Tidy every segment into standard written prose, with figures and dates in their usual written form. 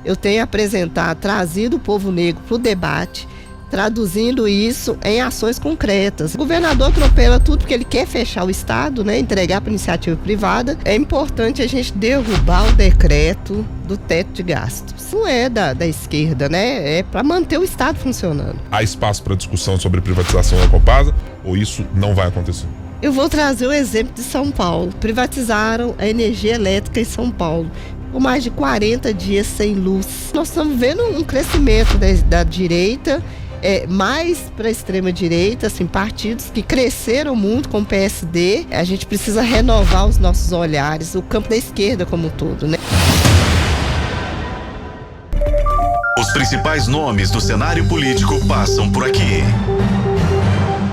eu tenho apresentado, trazido o povo negro para o debate, traduzindo isso em ações concretas. O governador atropela tudo porque ele quer fechar o Estado, né, entregar para iniciativa privada. É importante a gente derrubar o decreto do teto de gastos. Não é da esquerda, né? É para manter o Estado funcionando. Há espaço para discussão sobre privatização da Copasa ou isso não vai acontecer? Eu vou trazer o exemplo de São Paulo. Privatizaram a energia elétrica em São Paulo. Por mais de 40 dias sem luz. Nós estamos vendo um crescimento da direita, mais para a extrema direita, assim, partidos que cresceram muito com o PSD. A gente precisa renovar os nossos olhares, o campo da esquerda como um todo, né? Os principais nomes do cenário político passam por aqui.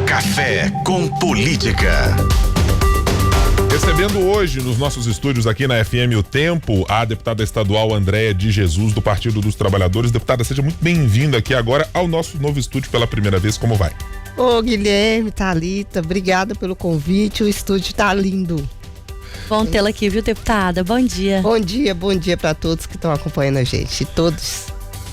Café com Política. Recebendo hoje nos nossos estúdios aqui na FM O Tempo, a deputada estadual Andréia de Jesus, do Partido dos Trabalhadores. Deputada, seja muito bem-vinda aqui agora ao nosso novo estúdio pela primeira vez. Como vai? Ô Guilherme, Thalita, obrigada pelo convite. O estúdio tá lindo. Bom tê-la aqui, viu, deputada? Bom dia. Bom dia para todos que estão acompanhando a gente, todos.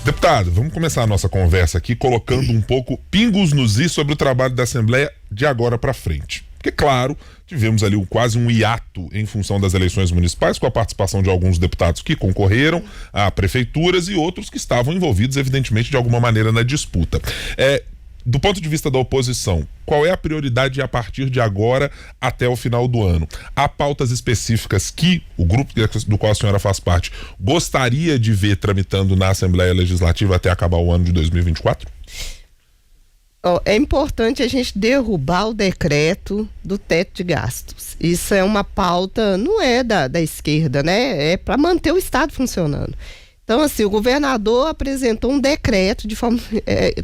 Deputado, vamos começar a nossa conversa aqui colocando um pouco pingos nos is sobre o trabalho da Assembleia de agora para frente. Porque, claro, tivemos ali quase um hiato em função das eleições municipais, com a participação de alguns deputados que concorreram a prefeituras e outros que estavam envolvidos, evidentemente, de alguma maneira na disputa. Do ponto de vista da oposição, qual é a prioridade a partir de agora até o final do ano? Há pautas específicas que o grupo do qual a senhora faz parte gostaria de ver tramitando na Assembleia Legislativa até acabar o ano de 2024? É importante a gente derrubar o decreto do teto de gastos. Isso é uma pauta, não é da esquerda, né? É para manter o Estado funcionando. Então, assim, o governador apresentou um decreto de forma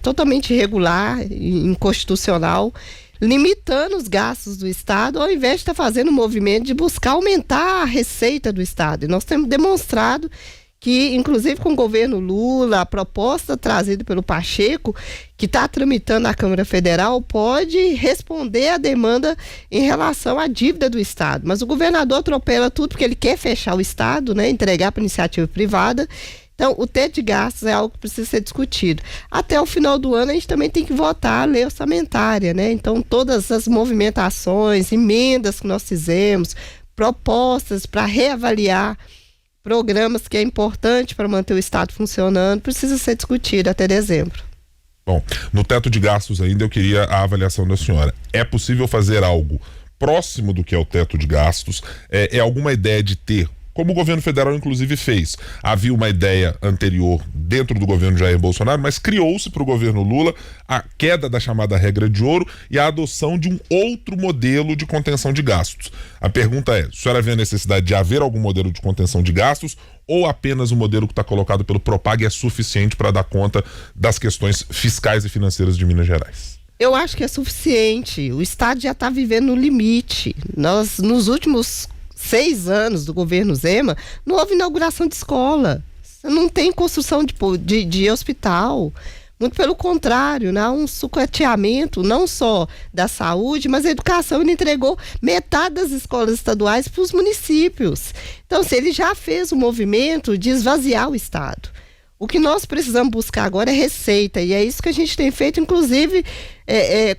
totalmente irregular e inconstitucional, limitando os gastos do Estado, ao invés de estar fazendo um movimento de buscar aumentar a receita do Estado. E nós temos demonstrado que, inclusive com o governo Lula, a proposta trazida pelo Pacheco, que está tramitando na Câmara Federal, pode responder à demanda em relação à dívida do Estado. Mas o governador atropela tudo porque ele quer fechar o Estado, né, entregar para iniciativa privada. Então, o teto de gastos é algo que precisa ser discutido. Até o final do ano, a gente também tem que votar a lei orçamentária, né? Então, todas as movimentações, emendas que nós fizemos, propostas para reavaliar programas que é importante para manter o Estado funcionando, precisa ser discutido até dezembro. Bom, no teto de gastos ainda eu queria a avaliação da senhora. É possível fazer algo próximo do que é o teto de gastos? É alguma ideia de ter, como o governo federal inclusive fez? Havia uma ideia anterior dentro do governo Jair Bolsonaro, mas criou-se para o governo Lula a queda da chamada regra de ouro e a adoção de um outro modelo de contenção de gastos. A pergunta é, a senhora vê a necessidade de haver algum modelo de contenção de gastos ou apenas o modelo que está colocado pelo Propag é suficiente para dar conta das questões fiscais e financeiras de Minas Gerais? Eu acho que é suficiente. O Estado já está vivendo no limite. Nós, nos últimos 6 anos do governo Zema, não houve inauguração de escola, não tem construção de hospital, muito pelo contrário, né? Um sucateamento não só da saúde, mas a educação. Ele entregou metade das escolas estaduais para os municípios. Então, se ele já fez o movimento de esvaziar o Estado. O que nós precisamos buscar agora é receita, e é isso que a gente tem feito, inclusive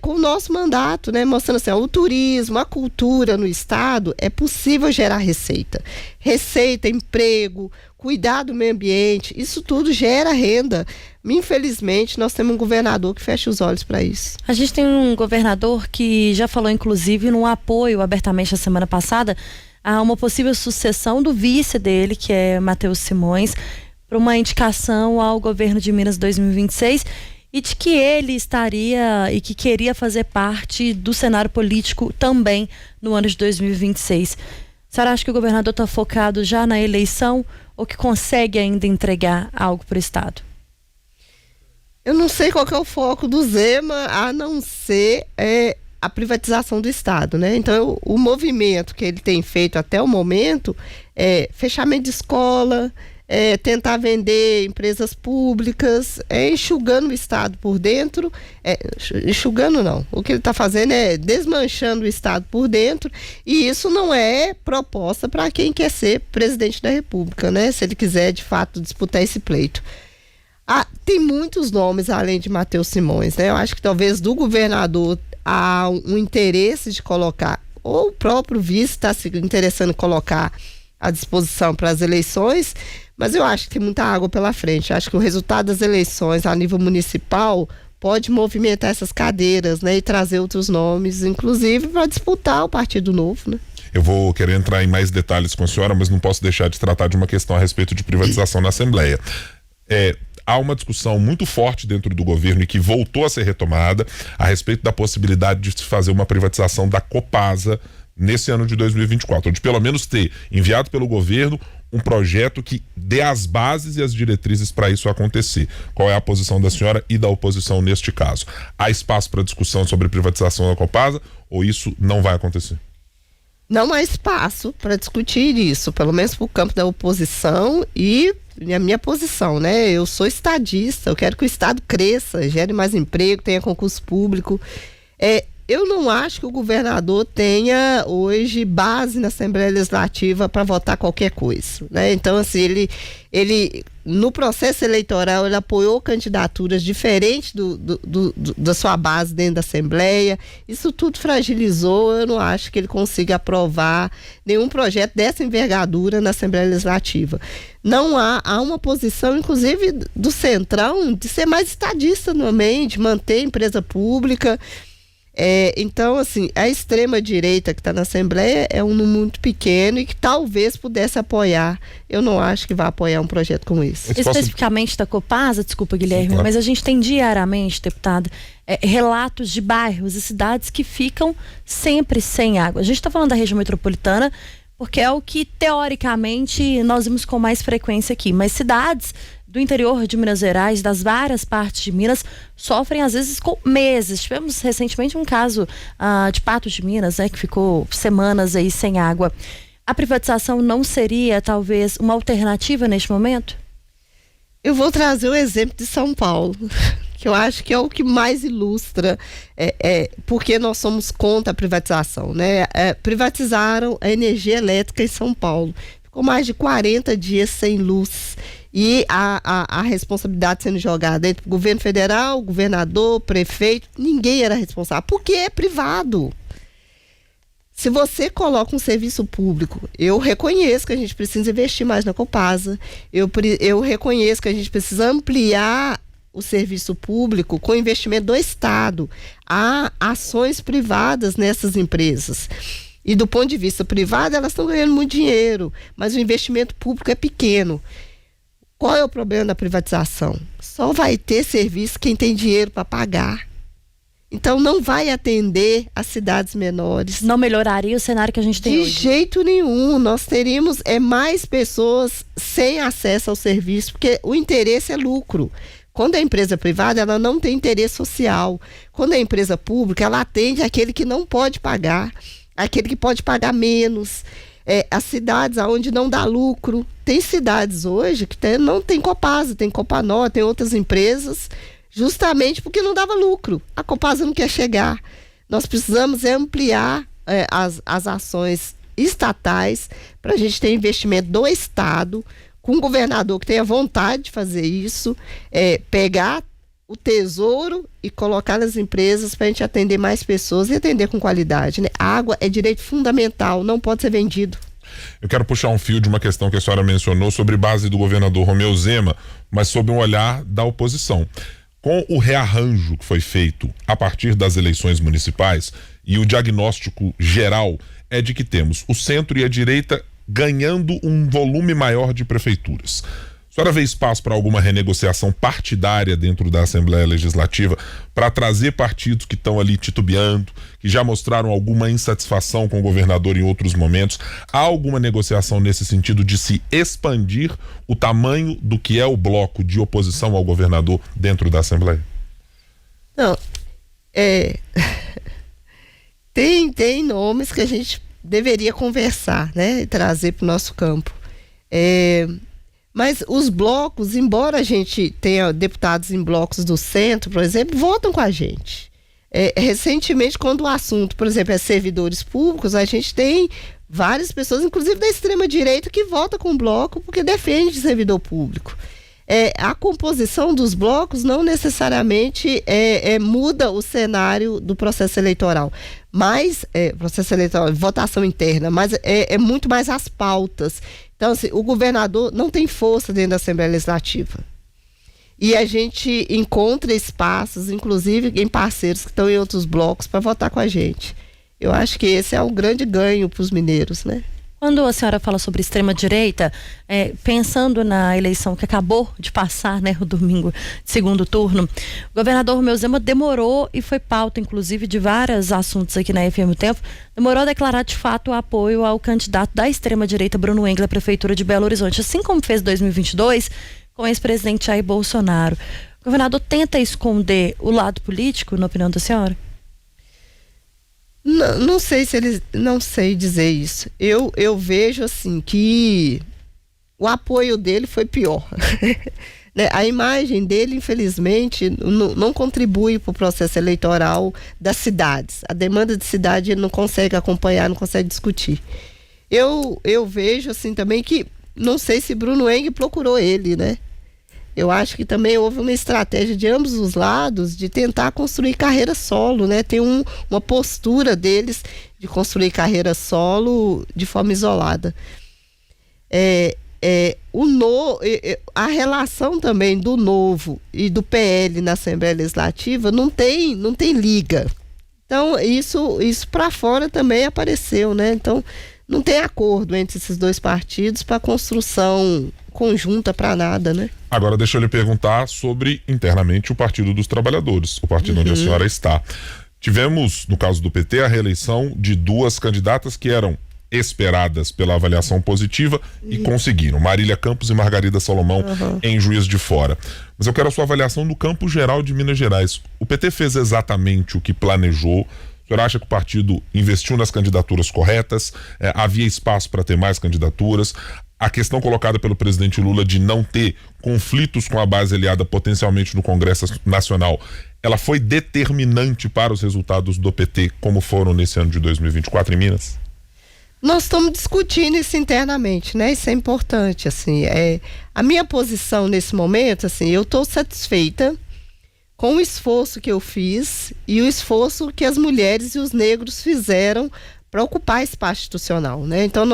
com o nosso mandato, né? Mostrando assim, o turismo, a cultura no Estado, é possível gerar receita. Receita, emprego, cuidar do meio ambiente, isso tudo gera renda. Infelizmente, nós temos um governador que fecha os olhos para isso. A gente tem um governador que já falou, inclusive, no apoio abertamente a semana passada, a uma possível sucessão do vice dele, que é Matheus Simões, para uma indicação ao governo de Minas 2026 e de que ele estaria e que queria fazer parte do cenário político também no ano de 2026. A senhora acha que o governador está focado já na eleição ou que consegue ainda entregar algo para o Estado? Eu não sei qual que é o foco do Zema, a não ser a privatização do Estado, né? Então, o movimento que ele tem feito até o momento é fechamento de escola, tentar vender empresas públicas, enxugando o Estado por dentro, enxugando não, o que ele está fazendo é desmanchando o Estado por dentro, e isso não é proposta para quem quer ser presidente da República, né? Se ele quiser de fato disputar esse pleito. Tem muitos nomes além de Matheus Simões, né? Eu acho que talvez do governador há um interesse de colocar, ou o próprio vice está se interessando em colocar à disposição para as eleições, mas eu acho que tem muita água pela frente. Eu acho que o resultado das eleições a nível municipal pode movimentar essas cadeiras, né? E trazer outros nomes, inclusive para disputar o Partido Novo, né? Eu vou querer entrar em mais detalhes com a senhora, mas não posso deixar de tratar de uma questão a respeito de privatização na Assembleia. Há uma discussão muito forte dentro do governo e que voltou a ser retomada a respeito da possibilidade de se fazer uma privatização da Copasa nesse ano de 2024, ou de pelo menos ter enviado pelo governo um projeto que dê as bases e as diretrizes para isso acontecer. Qual é a posição da senhora e da oposição neste caso? Há espaço para discussão sobre privatização da Copasa ou isso não vai acontecer? Não há espaço para discutir isso, pelo menos para o campo da oposição e a minha posição, né? Eu sou estadista, eu quero que o Estado cresça, gere mais emprego, tenha concurso público. Eu não acho que o governador tenha hoje base na Assembleia Legislativa para votar qualquer coisa, né? Então, assim, ele no processo eleitoral ele apoiou candidaturas diferentes da sua base dentro da Assembleia. Isso tudo fragilizou. Eu não acho que ele consiga aprovar nenhum projeto dessa envergadura na Assembleia Legislativa. Não há uma posição, inclusive do Centrão, de ser mais estadista também, de manter a empresa pública. Então, assim, a extrema-direita que está na Assembleia é um número muito pequeno e que talvez pudesse apoiar. Eu não acho que vai apoiar um projeto como esse. Especificamente da Copasa, desculpa, Guilherme, sim, claro. Mas a gente tem diariamente, deputado, relatos de bairros e cidades que ficam sempre sem água. A gente está falando da região metropolitana, porque é o que, teoricamente, nós vimos com mais frequência aqui. Mas cidades do interior de Minas Gerais, das várias partes de Minas, sofrem às vezes com meses. Tivemos recentemente um caso de Patos de Minas, né, que ficou semanas aí sem água. A privatização não seria talvez uma alternativa neste momento? Eu vou trazer o exemplo de São Paulo, que eu acho que é o que mais ilustra porque nós somos contra a privatização, né? Privatizaram a energia elétrica em São Paulo. Ficou mais de 40 dias sem luz. E a responsabilidade sendo jogada entre o governo federal, governador, prefeito, ninguém era responsável, porque é privado. Se você coloca um serviço público, eu reconheço que a gente precisa investir mais na Copasa, eu reconheço que a gente precisa ampliar o serviço público com investimento do Estado. Há ações privadas nessas empresas. E do ponto de vista privado, elas estão ganhando muito dinheiro, mas o investimento público é pequeno. Qual é o problema da privatização? Só vai ter serviço quem tem dinheiro para pagar. Então não vai atender as cidades menores. Não melhoraria o cenário que a gente tem hoje? De jeito nenhum. Nós teríamos mais pessoas sem acesso ao serviço, porque o interesse é lucro. Quando a empresa privada, ela não tem interesse social. Quando a empresa pública, ela atende aquele que não pode pagar, aquele que pode pagar menos. As cidades onde não dá lucro. Tem cidades hoje que não tem Copasa, tem Copanor, tem outras empresas, justamente porque não dava lucro. A Copasa não quer chegar. Nós precisamos ampliar as ações estatais para a gente ter investimento do Estado, com um governador que tenha vontade de fazer isso, pegar o tesouro e colocar nas empresas para a gente atender mais pessoas e atender com qualidade, né? A água é direito fundamental, não pode ser vendido. Eu quero puxar um fio de uma questão que a senhora mencionou sobre base do governador Romeu Zema, mas sob um olhar da oposição. Com o rearranjo que foi feito a partir das eleições municipais, e o diagnóstico geral é de que temos o centro e a direita ganhando um volume maior de prefeituras. A senhora vê espaço para alguma renegociação partidária dentro da Assembleia Legislativa para trazer partidos que estão ali titubeando, que já mostraram alguma insatisfação com o governador em outros momentos? Há alguma negociação nesse sentido de se expandir o tamanho do que é o bloco de oposição ao governador dentro da Assembleia? Não, tem nomes que a gente deveria conversar, né, e trazer para o nosso campo. Mas os blocos, embora a gente tenha deputados em blocos do centro, por exemplo, votam com a gente. Recentemente, quando o assunto, por exemplo, é servidores públicos, a gente tem várias pessoas, inclusive da extrema-direita, que votam com o bloco porque defende servidor público. A composição dos blocos não necessariamente muda o cenário do processo eleitoral, mas processo eleitoral, votação interna, mas é muito mais as pautas. Então, assim, o governador não tem força dentro da Assembleia Legislativa. E a gente encontra espaços, inclusive em parceiros que estão em outros blocos, para votar com a gente. Eu acho que esse é um grande ganho para os mineiros, né? Quando a senhora fala sobre extrema-direita, pensando na eleição que acabou de passar, né, o domingo de segundo turno, o governador Romeu Zema demorou, e foi pauta, inclusive, de vários assuntos aqui na FM O Tempo, demorou a declarar de fato o apoio ao candidato da extrema-direita, Bruno Engel, à Prefeitura de Belo Horizonte, assim como fez em 2022 com o ex-presidente Jair Bolsonaro. O governador tenta esconder o lado político, na opinião da senhora? Não sei se ele, não sei dizer isso. Eu vejo assim que o apoio dele foi pior. Né? A imagem dele, infelizmente, não contribui para o processo eleitoral das cidades. A demanda de cidade ele não consegue acompanhar, não consegue discutir. Eu vejo assim também que, não sei se Bruno Engel procurou ele, né? Eu acho que também houve uma estratégia de ambos os lados de tentar construir carreira solo, né? Tem uma postura deles de construir carreira solo de forma isolada. A relação também do Novo e do PL na Assembleia Legislativa não tem liga. Então, isso para fora também apareceu, né? Então, não tem acordo entre esses dois partidos para construção conjunta para nada, né? Agora deixa eu lhe perguntar sobre internamente o Partido dos Trabalhadores, o partido onde a senhora está. Tivemos, no caso do PT, a reeleição de duas candidatas que eram esperadas pela avaliação positiva e conseguiram, Marília Campos e Margarida Salomão, em Juiz de Fora. Mas eu quero a sua avaliação do campo geral de Minas Gerais. O PT fez exatamente o que planejou? O senhor acha que o partido investiu nas candidaturas corretas? Havia espaço para ter mais candidaturas? A questão colocada pelo presidente Lula de não ter conflitos com a base aliada potencialmente no Congresso Nacional, ela foi determinante para os resultados do PT, como foram nesse ano de 2024 em Minas? Nós estamos discutindo isso internamente, né? Isso é importante, assim. A minha posição nesse momento, assim, eu estou satisfeita com o esforço que eu fiz e o esforço que as mulheres e os negros fizeram para ocupar espaço institucional, né? Então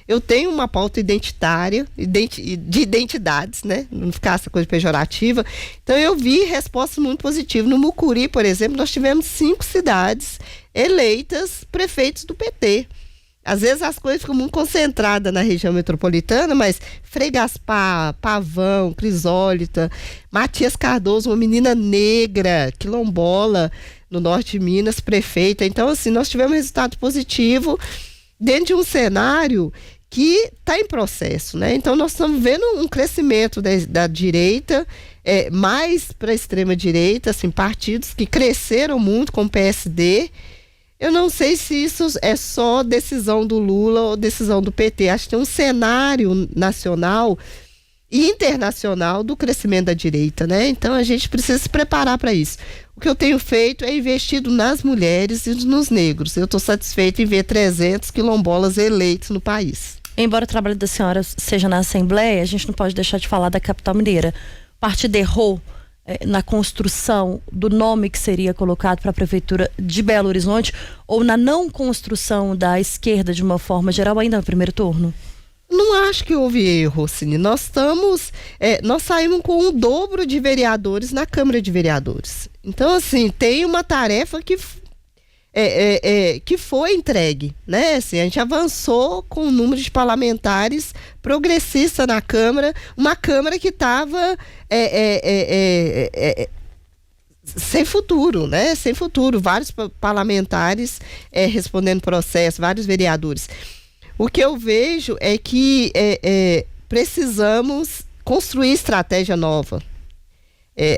eu tenho uma pauta identitária, de identidades, né? Não ficar essa coisa pejorativa. Então eu vi respostas muito positivas. No Mucuri, por exemplo, nós tivemos 5 cidades eleitas prefeitos do PT. Às vezes as coisas ficam muito concentradas na região metropolitana, mas Frei Gaspar, Pavão, Crisólita, Matias Cardoso, uma menina negra, quilombola, no norte de Minas, prefeita. Então, assim, nós tivemos resultado positivo dentro de um cenário que está em processo, né? Então, nós estamos vendo um crescimento da direita, mais para a extrema-direita, assim, partidos que cresceram muito com o PSD. Eu não sei se isso é só decisão do Lula ou decisão do PT. Acho que tem um cenário nacional e internacional do crescimento da direita, né? Então a gente precisa se preparar para isso. O que eu tenho feito é investido nas mulheres e nos negros. Eu estou satisfeito em ver 300 quilombolas eleitos no país. Embora o trabalho da senhora seja na Assembleia, a gente não pode deixar de falar da capital mineira. O partido errou na construção do nome que seria colocado para a Prefeitura de Belo Horizonte, ou na não construção da esquerda de uma forma geral ainda no primeiro turno? Não acho que houve erro, Cine. Nós saímos com o dobro de vereadores na Câmara de Vereadores. Então, assim, tem uma tarefa que foi entregue, né? Assim, a gente avançou com o número de parlamentares progressista na Câmara, uma Câmara que estava sem futuro, né? Sem futuro, vários parlamentares respondendo processo, vários vereadores. O que eu vejo é que precisamos construir estratégia nova.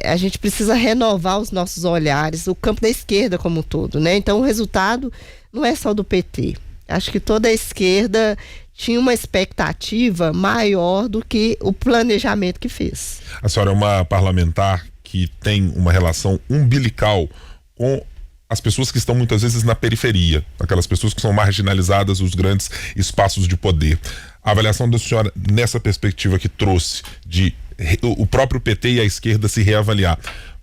A gente precisa renovar os nossos olhares, o campo da esquerda como um todo, né? Então o resultado não é só do PT. Acho que toda a esquerda tinha uma expectativa maior do que o planejamento que fez. A senhora é uma parlamentar que tem uma relação umbilical com as pessoas que estão muitas vezes na periferia, aquelas pessoas que são marginalizadas dos grandes espaços de poder. A avaliação da senhora nessa perspectiva que trouxe de o próprio PT e a esquerda se reavaliar.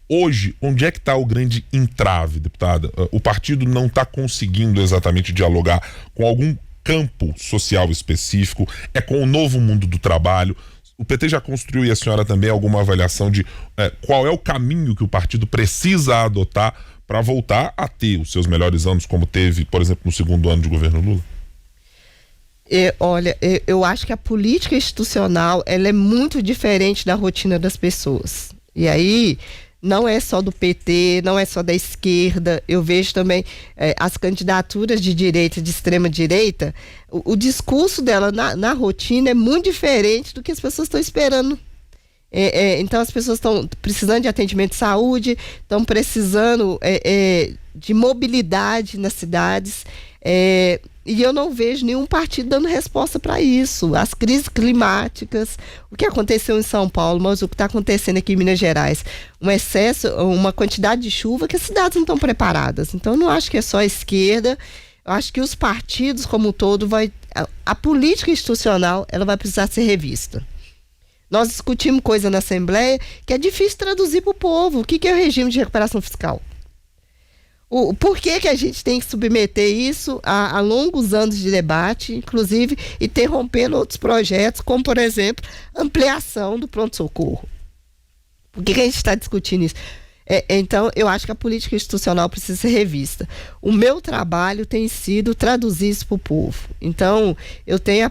Hoje, onde é que está o grande entrave, deputada? O partido não está conseguindo exatamente dialogar com algum campo social específico, é com o novo mundo do trabalho. O PT já construiu, e a senhora também, alguma avaliação de qual é o caminho que o partido precisa adotar para voltar a ter os seus melhores anos, como teve, por exemplo, no segundo ano de governo Lula? Olha, eu acho que a política institucional ela é muito diferente da rotina das pessoas. E aí, não é só do PT, não é só da esquerda. Eu vejo também as candidaturas de direita e de extrema direita, o discurso dela na rotina é muito diferente do que as pessoas estão esperando. Então as pessoas estão precisando de atendimento de saúde, estão precisando de mobilidade nas cidades, e eu não vejo nenhum partido dando resposta para isso. As crises climáticas, o que aconteceu em São Paulo, mas o que está acontecendo aqui em Minas Gerais, um excesso, uma quantidade de chuva que as cidades não estão preparadas. Então eu não acho que é só a esquerda, eu acho que os partidos como um todo a política institucional ela vai precisar ser revista. Nós discutimos coisa na Assembleia que é difícil traduzir para o povo. O que é o regime de recuperação fiscal? Por que a gente tem que submeter isso a longos anos de debate, inclusive interrompendo outros projetos, como, por exemplo, ampliação do pronto-socorro? Por que a gente está discutindo isso? Então, eu acho que a política institucional precisa ser revista. O meu trabalho tem sido traduzir isso para o povo. Então, eu tenho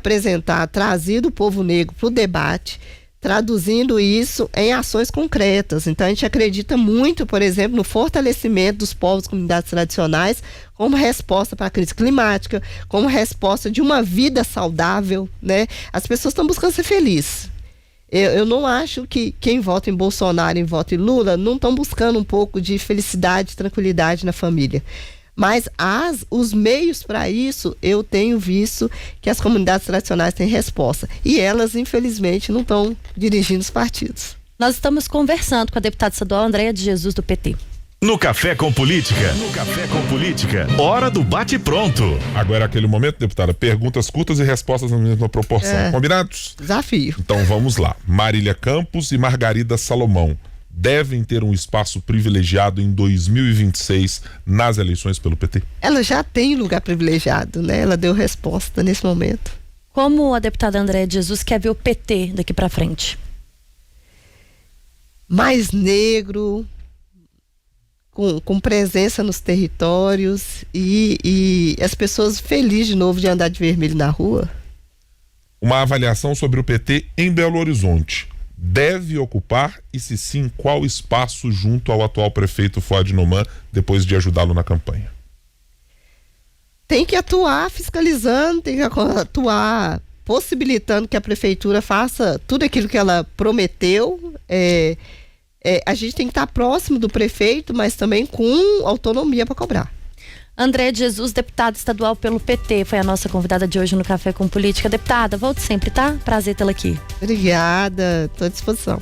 trazido o povo negro para o debate, traduzindo isso em ações concretas. Então a gente acredita muito, por exemplo, no fortalecimento dos povos e comunidades tradicionais como resposta para a crise climática, como resposta de uma vida saudável, né? As pessoas estão buscando ser felizes. Eu não acho que quem vota em Bolsonaro e vota em Lula não estão buscando um pouco de felicidade, tranquilidade na família. Mas os meios para isso, eu tenho visto que as comunidades tradicionais têm resposta. E elas, infelizmente, não estão dirigindo os partidos. Nós estamos conversando com a deputada estadual Andréia de Jesus, do PT. No Café com Política. Hora do bate-pronto. Agora é aquele momento, deputada, perguntas curtas e respostas na mesma proporção. Combinados? Desafio. Então vamos lá. Marília Campos e Margarida Salomão devem ter um espaço privilegiado em 2026 nas eleições pelo PT? Ela já tem lugar privilegiado, né? Ela deu resposta nesse momento. Como a deputada Andréia de Jesus quer ver o PT daqui para frente? Mais negro, com presença nos territórios e as pessoas felizes de novo de andar de vermelho na rua. Uma avaliação sobre o PT em Belo Horizonte. Deve ocupar e, se sim, qual espaço junto ao atual prefeito Fuad Noman depois de ajudá-lo na campanha? Tem que atuar fiscalizando, tem que atuar possibilitando que a prefeitura faça tudo aquilo que ela prometeu. A gente tem que estar próximo do prefeito, mas também com autonomia para cobrar. Andréia de Jesus, deputada estadual pelo PT, foi a nossa convidada de hoje no Café com Política. Deputada, volte sempre, tá? Prazer tê-la aqui. Obrigada, estou à disposição.